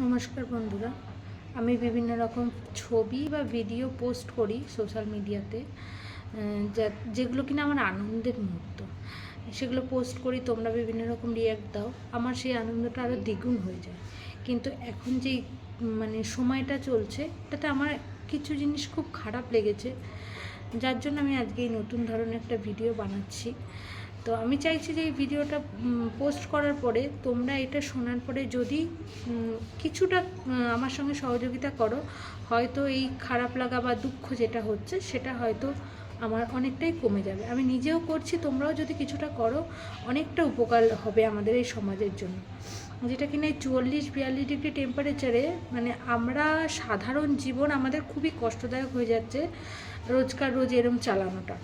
নমস্কার বন্ধুরা, আমি বিভিন্ন রকম ছবি বা ভিডিও পোস্ট করি সোশ্যাল মিডিয়াতে, যেগুলো কিনা আমার আনন্দের মুহূর্ত। সেগুলো পোস্ট করি, তোমরা বিভিন্ন রকম রিয়্যাক্ট দাও, আমার সেই আনন্দটা আরও দ্বিগুণ হয়ে যায়। কিন্তু এখন যেই সময়টা চলছে, এটাতে আমার কিছু জিনিস খুব খারাপ লেগেছে, যার জন্য আমি আজকে এই নতুন ধরনের একটা ভিডিও বানাচ্ছি। তো আমি চাইছি যে এই ভিডিওটা পোস্ট করার পরে তোমরা এটা শোনার পরে যদি কিছুটা আমার সঙ্গে সহযোগিতা করো, হয়তো এই খারাপ লাগা বা দুঃখ যেটা হচ্ছে সেটা হয়তো আমার অনেকটাই কমে যাবে। আমি নিজেও করছি, তোমরাও যদি কিছুটা করো অনেকটা উপকার হবে আমাদের এই সমাজের জন্য। যেটা কিনা এই 44-42 ডিগ্রি টেম্পারেচারে আমরা সাধারণ জীবন আমাদের খুবই কষ্টদায়ক হয়ে যাচ্ছে রোজকার রোজ এরম চালানোটা।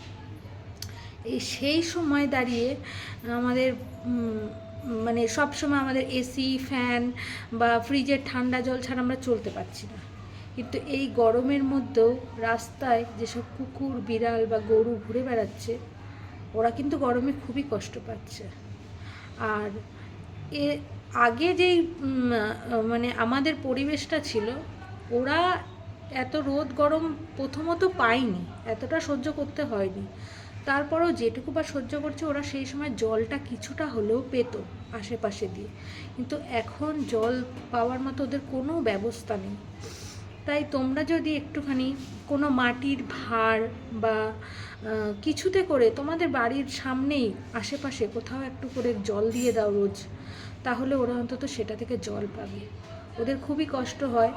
সেই সময় দাঁড়িয়ে আমাদের সব সময় আমাদের এসি, ফ্যান বা ফ্রিজের ঠান্ডা জল ছাড়া আমরা চলতে পারছি না। কিন্তু এই গরমের মধ্যেও রাস্তায় যেসব কুকুর, বিড়াল বা গরু ঘুরে বেড়াচ্ছে, ওরা কিন্তু গরমে খুবই কষ্ট পাচ্ছে। আর আগে যেই আমাদের পরিবেশটা ছিল, ওরা এত রোদ গরম প্রথমত পায়নি, এতটা সহ্য করতে হয়নি। তারপরেও যেটুকু বা সহ্য করছে, ওরা সেই সময় জলটা কিছুটা হলেও পেত আশেপাশে দিয়ে। কিন্তু এখন জল পাওয়ার মতো ওদের কোনো ব্যবস্থা নেই। তাই তোমরা যদি একটুখানি কোনো মাটির ভাঁড় বা কিছুতে করে তোমাদের বাড়ির সামনেই আশেপাশে কোথাও একটু করে জল দিয়ে দাও রোজ, তাহলে ওরা অন্তত সেটা থেকে জল পাবে। ওদের খুবই কষ্ট হয়।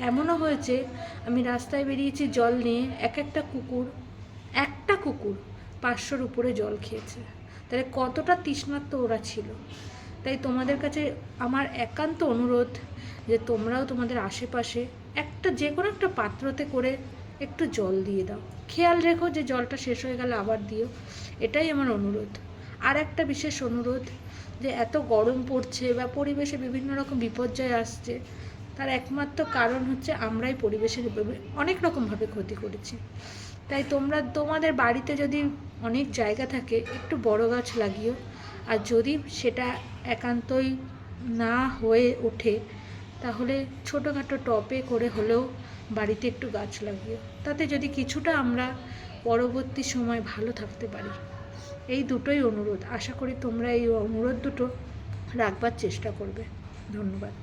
এমনও হয়েছে, আমি রাস্তায় বেরিয়েছি জল নিয়ে, একটা কুকুর 500-র উপরে জল খেয়েছে। তাহলে কতটা তৃষ্ণার্ত ওরা ছিল। তাই তোমাদের কাছে আমার একান্ত অনুরোধ যে তোমরাও তোমাদের আশেপাশে যে কোনো একটা পাত্রতে করে একটু জল দিয়ে দাও। খেয়াল রেখো যে জলটা শেষ হয়ে গেলে আবার দিও, এটাই আমার অনুরোধ। আর একটা বিশেষ অনুরোধ, যে এত গরম পড়ছে বা পরিবেশে বিভিন্ন রকম বিপর্যয় আসছে, তার একমাত্র কারণ হচ্ছে আমরাই পরিবেশের অনেক রকমভাবে ক্ষতি করেছি। তাই তোমাদের বাড়িতে যদি অনেক জায়গা থাকে, একটু বড় গাছ লাগিও। আর যদি সেটা একান্তই না হয়ে ওঠে, তাহলে ছোটোখাটো টবে করে হলেও বাড়িতে একটু গাছ লাগিও। তাতে যদি কিছুটা আমরা পরবর্তী সময় ভালো থাকতে পারি। এই দুটোই অনুরোধ। আশা করি তোমরা এই অনুরোধ দুটো রাখবার চেষ্টা করবে। ধন্যবাদ।